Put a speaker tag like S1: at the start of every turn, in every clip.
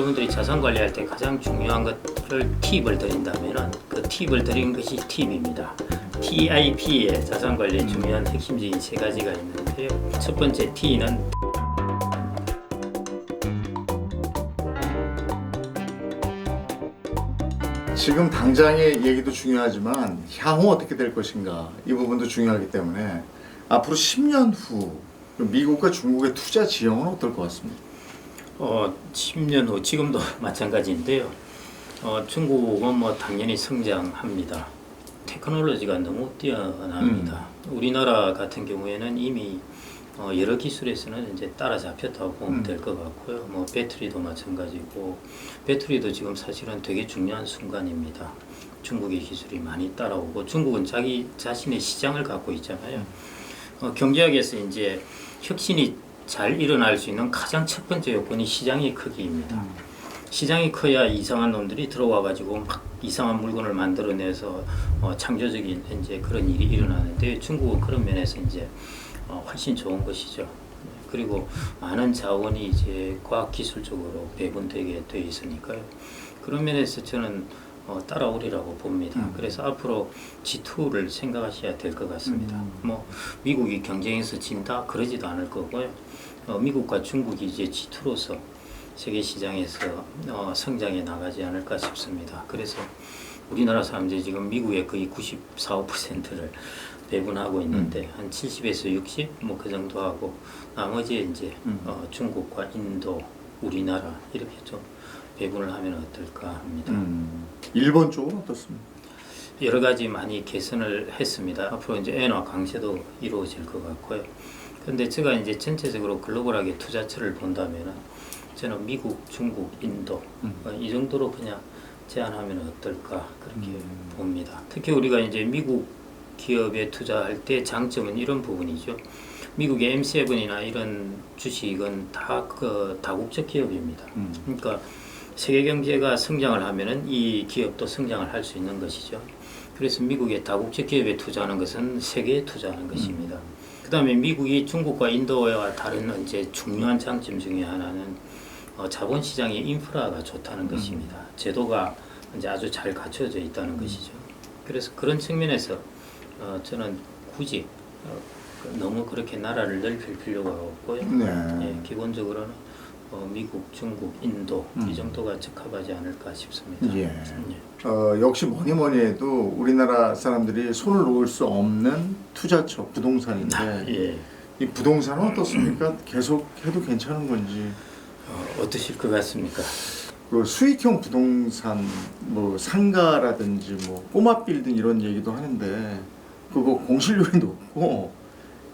S1: 여러분들이 자산 관리할 때 가장 중요한 것을 팁을 드린다면은 그 팁을 드리는 것이 팁입니다. TIP의 자산 관리의 중요한 핵심적인 세 가지가 있는데요. 첫 번째 T는
S2: 지금 당장의 얘기도 중요하지만 향후 어떻게 될 것인가 이 부분도 중요하기 때문에 앞으로 10년 후 미국과 중국의 투자 지형은 어떨 것 같습니다.
S1: 10년 후 지금도 마찬가지인데요. 중국은 뭐 당연히 성장합니다. 테크놀로지가 너무 뛰어납니다. 우리나라 같은 경우에는 이미 여러 기술에서는 이제 따라잡혔다고 보면 될 것 같고요. 뭐 배터리도 마찬가지고, 배터리도 지금 사실은 되게 중요한 순간입니다. 중국의 기술이 많이 따라오고, 중국은 자기 자신의 시장을 갖고 있잖아요. 경제학에서 이제 혁신이 잘 일어날 수 있는 가장 첫 번째 요건이 시장의 크기입니다. 시장이 커야 이상한 놈들이 들어와 가지고 막 이상한 물건을 만들어내서 창조적인 이제 그런 일이 일어나는데, 중국은 그런 면에서 이제 훨씬 좋은 것이죠. 그리고 많은 자원이 이제 과학기술적으로 배분되게 돼 있으니까요. 그런 면에서 저는 따라오리라고 봅니다. 그래서 앞으로 G2를 생각하셔야 될 것 같습니다. 뭐 미국이 경쟁에서 진다 그러지도 않을 거고요. 미국과 중국이 이제 G2로서 세계 시장에서 성장해 나가지 않을까 싶습니다. 그래서 우리나라 사람들이 지금 미국의 거의 94, 5%를 배분하고 있는데 한 70에서 60 뭐 그 정도 하고 나머지 이제 중국과 인도, 우리나라 이렇게 좀 배분을 하면 어떨까 합니다.
S2: 일본 쪽은 어떻습니까?
S1: 여러 가지 많이 개선을 했습니다. 앞으로 이제 엔화 강세도 이루어질 것 같고요. 그런데 제가 이제 전체적으로 글로벌하게 투자처를 본다면은 저는 미국, 중국, 인도 이 정도로 그냥 제한하면 어떨까 그렇게 봅니다. 특히 우리가 이제 미국 기업에 투자할 때 장점은 이런 부분이죠. 미국의 M7이나 이런 주식은 다 그 다국적 기업입니다. 그러니까 세계 경제가 성장을 하면은 이 기업도 성장을 할 수 있는 것이죠. 그래서 미국의 다국적 기업에 투자하는 것은 세계에 투자하는 것입니다. 그다음에 미국이 중국과 인도와 다른 이제 중요한 장점 중에 하나는 자본시장의 인프라가 좋다는 것입니다. 제도가 이제 아주 잘 갖춰져 있다는 것이죠. 그래서 그런 측면에서 저는 굳이 너무 그렇게 나라를 넓힐 필요가 없고요. 예, 기본적으로는 미국, 중국, 인도 이 정도가 적합하지 않을까 싶습니다.
S2: 예. 역시 뭐니 해도 우리나라 사람들이 손을 놓을 수 없는 투자처 부동산인데
S1: 예.
S2: 이 부동산은 어떻습니까? 계속 해도 괜찮은 건지.
S1: 어떠실 것 같습니까?
S2: 그 수익형 부동산 뭐 상가라든지 뭐 꼬마 빌딩 이런 얘기도 하는데 그거 공실률이 높고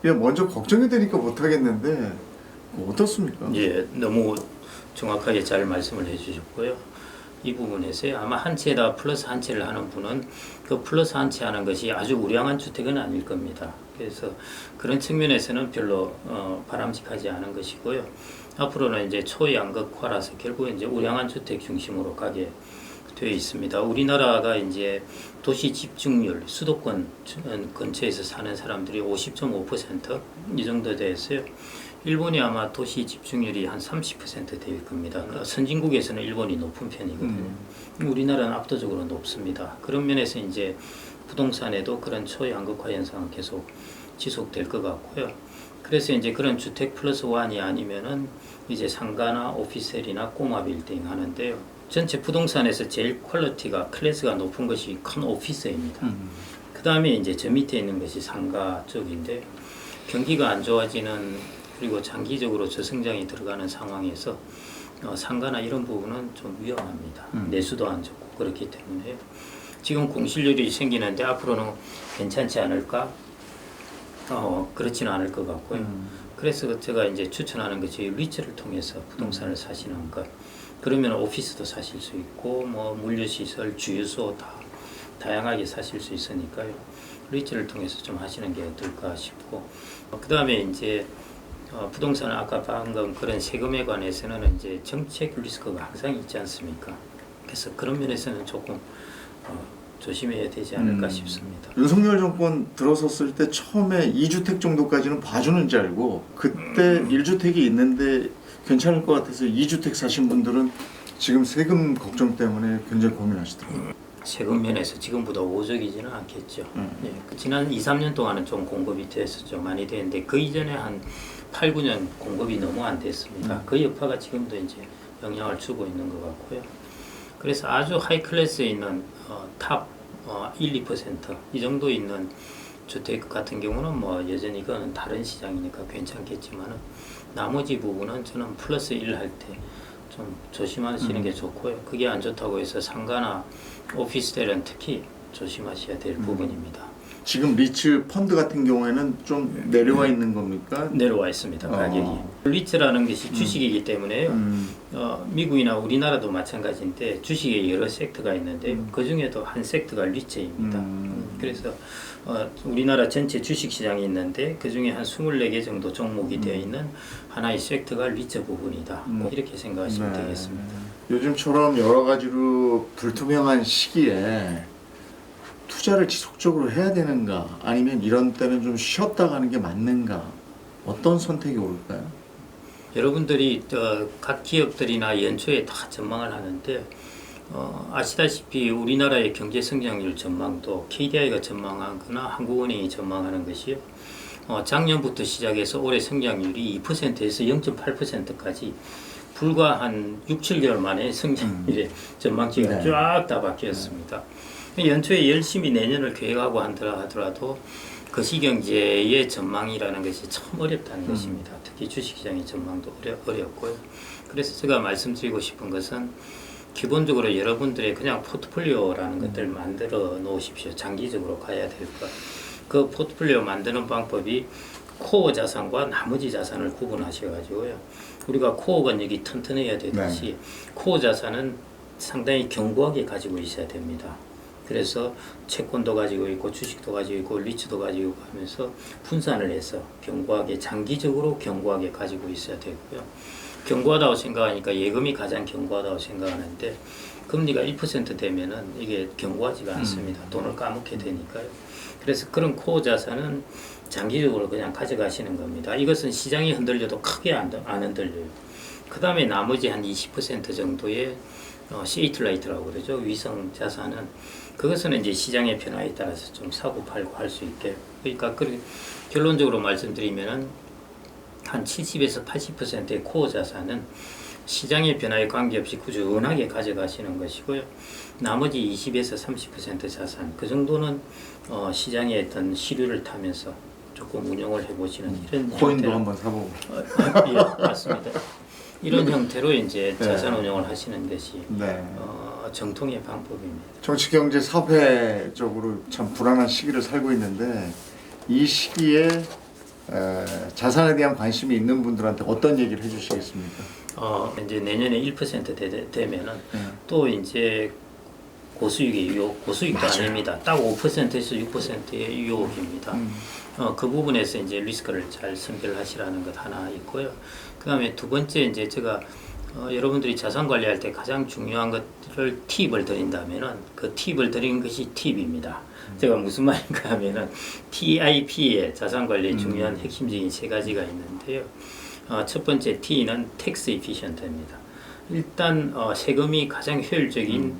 S2: 그냥 먼저 걱정이 되니까 못 하겠는데 어떻습니까?
S1: 예, 너무 정확하게 잘 말씀을 해주셨고요. 이 부분에서 아마 한 채에다 플러스 한 채를 하는 분은 그 플러스 한 채 하는 것이 아주 우량한 주택은 아닐 겁니다. 그래서 그런 측면에서는 별로 바람직하지 않은 것이고요. 앞으로는 이제 초양극화라서 결국 이제 우량한 주택 중심으로 가게 되어 있습니다. 우리나라가 이제 도시 집중률, 수도권 근처에서 사는 사람들이 50.5% 이 정도 되었어요. 일본이 아마 도시 집중률이 한 30% 될 겁니다. 그러니까 선진국에서는 일본이 높은 편이거든요. 우리나라는 압도적으로 높습니다. 그런 면에서 이제 부동산에도 그런 초양극화 현상은 계속 지속될 것 같고요. 그래서 이제 그런 주택 플러스 원이 아니면은 이제 상가나 오피스텔이나 꼬마 빌딩 하는데요. 전체 부동산에서 제일 퀄리티가 클래스가 높은 것이 큰 오피스입니다. 그 다음에 이제 저 밑에 있는 것이 상가 쪽인데 경기가 안 좋아지는 그리고 장기적으로 저성장이 들어가는 상황에서 상가나 이런 부분은 좀 위험합니다. 내수도 안 좋고 그렇기 때문에요. 지금 공실률이 생기는데 앞으로는 괜찮지 않을까? 그렇지는 않을 것 같고요. 그래서 제가 이제 추천하는 것이 리츠를 통해서 부동산을 사시는 것. 그러면 오피스도 사실 수 있고 뭐 물류시설, 주유소 다 다양하게 사실 수 있으니까요. 리츠를 통해서 좀 하시는 게 어떨까 싶고 그 다음에 이제 부동산은 아까 방금 그런 세금에 관해서는 이제 정책 리스크가 항상 있지 않습니까? 그래서 그런 면에서는 조금 조심해야 되지 않을까 싶습니다.
S2: 윤석열 정권 들어섰을 때 처음에 2주택 정도까지는 봐주는 줄 알고 그때 1주택이 있는데 괜찮을 것 같아서 2주택 사신 분들은 지금 세금 걱정 때문에 굉장히 고민하시더라고요.
S1: 세금 면에서 지금보다 오적이지는 않겠죠. 예, 지난 2, 3년 동안은 좀 공급이 됐었죠. 많이 됐는데 그 이전에 한 8, 9년 공급이 너무 안 됐습니다. 그 여파가 지금도 이제 영향을 주고 있는 것 같고요. 그래서 아주 하이 클래스에 있는 탑 1, 2%이 정도 있는 주택 같은 경우는 뭐 여전히 그거는 다른 시장이니까 괜찮겠지만은 나머지 부분은 저는 플러스 1 할 때 좀 조심하시는 게 좋고요. 그게 안 좋다고 해서 상가나 오피스텔은 특히 조심하셔야 될 부분입니다.
S2: 지금 리츠 펀드 같은 경우에는 좀 내려와 있는 겁니까?
S1: 내려와 있습니다. 가격이. 리츠라는 것이 주식이기 때문에요. 미국이나 우리나라도 마찬가지인데 주식에 여러 섹터가 있는데 그 중에도 한 섹터가 리츠입니다. 그래서 우리나라 전체 주식 시장이 있는데 그 중에 한 24개 정도 종목이 되어 있는 하나의 섹터가 리츠 부분이다. 이렇게 생각하시면 되겠습니다.
S2: 요즘처럼 여러 가지로 불투명한 시기에 투자를 지속적으로 해야 되는가, 아니면 이런 때는 좀 쉬었다 가는 게 맞는가, 어떤 선택이 옳을까요?
S1: 여러분들이 각 기업들이나 연초에 다 전망을 하는데 아시다시피 우리나라의 경제 성장률 전망도 KDI가 전망하거나 한국은행이 전망하는 것이요. 작년부터 시작해서 올해 성장률이 2%에서 0.8%까지 불과 한 6, 7개월 만에 성장률의 전망치가 쫙 다 바뀌었습니다. 연초에 열심히 내년을 계획하고 하더라도 거시경제의 전망이라는 것이 참 어렵다는 것입니다. 특히 주식시장의 전망도 어렵고요. 그래서 제가 말씀드리고 싶은 것은 기본적으로 여러분들의 그냥 포트폴리오라는 것들을 만들어 놓으십시오. 장기적으로 가야 될 것. 그 포트폴리오 만드는 방법이 코어 자산과 나머지 자산을 구분하셔가지고요. 우리가 코어 권역이 튼튼해야 되듯이 코어 자산은 상당히 견고하게 가지고 있어야 됩니다. 그래서 채권도 가지고 있고 주식도 가지고 있고 리츠도 가지고 하면서 분산을 해서 견고하게 장기적으로 견고하게 가지고 있어야 되고요. 견고하다고 생각하니까 예금이 가장 견고하다고 생각하는데 금리가 1% 되면은 이게 견고하지가 않습니다. 돈을 까먹게 되니까요. 그래서 그런 코어 자산은 장기적으로 그냥 가져가시는 겁니다. 이것은 시장이 흔들려도 크게 안 흔들려요. 그 다음에 나머지 한 20% 정도의 세이틀라이트라고 그러죠. 위성 자산은 그것은 이제 시장의 변화에 따라서 좀 사고 팔고 할 수 있게. 그러니까 결론적으로 말씀드리면은 한 70에서 80%의 코어 자산은 시장의 변화에 관계없이 꾸준하게 가져가시는 것이고요. 나머지 20에서 30% 자산 그 정도는 시장의 어떤 시류를 타면서 조금 운영을 해보시는 이런
S2: 코인도 한번 사보고.
S1: 예, 맞습니다. 이런 형태로 이제 자산 운영을 하시는 것이 정통의 방법입니다.
S2: 정치, 경제, 사회적으로 참 불안한 시기를 살고 있는데 이 시기에 자산에 대한 관심이 있는 분들한테 어떤 얘기를 해주시겠습니까?
S1: 이제 내년에 1% 되면은 또 이제 고수익의 유혹, 고수익도 아닙니다. 딱 5%에서 6%의 유혹입니다. 그 부분에서 이제 리스크를 잘 선별하시라는 것 하나 있고요. 그 다음에 두 번째 이제 제가 여러분들이 자산 관리할 때 가장 중요한 것을 팁을 드린다면은 그 팁을 드리는 것이 팁입니다. 제가 무슨 말인가 하면은 TIP의 자산 관리의 중요한 핵심적인 세 가지가 있는데요. 첫 번째 T는 텍스 이피션트입니다. 일단 세금이 가장 효율적인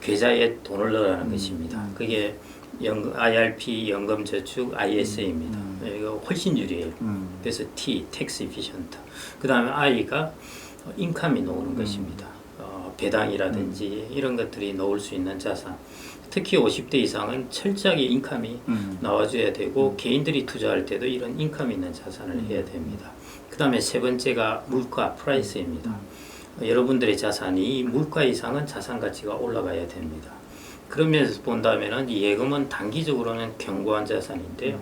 S1: 계좌에 돈을 넣으라는 것입니다. 그게 IRP, 연금저축, ISA입니다. 이거 훨씬 유리해요. 그래서 T, 텍스 이피션트. 그 다음에 I가 인컴이 나오는 것입니다. 배당이라든지 이런 것들이 나올 수 있는 자산. 특히 50대 이상은 철저하게 인컴이 나와줘야 되고 개인들이 투자할 때도 이런 인컴이 있는 자산을 해야 됩니다. 그 다음에 세 번째가 물가, 프라이스입니다. 여러분들의 자산이 물가 이상은 자산 가치가 올라가야 됩니다. 그런 면에서 본다면 예금은 단기적으로는 견고한 자산인데요.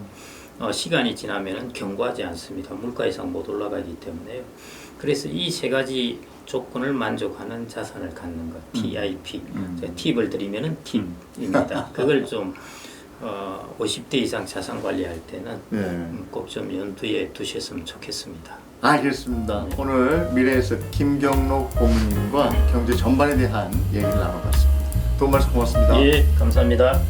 S1: 시간이 지나면 견고하지 않습니다. 물가 이상 못 올라가기 때문에요. 그래서 이 세 가지 조건을 만족하는 자산을 갖는 것, TIP. 팁을 드리면은 팁입니다. 그걸 좀 50대 이상 자산 관리할 때는 꼭 좀 염두에 두셨으면 좋겠습니다.
S2: 알겠습니다. 오늘 미래에셋 김경록 고문님과 경제 전반에 대한 얘기를 나눠봤습니다. 도움 말씀 고맙습니다.
S1: 예, 감사합니다.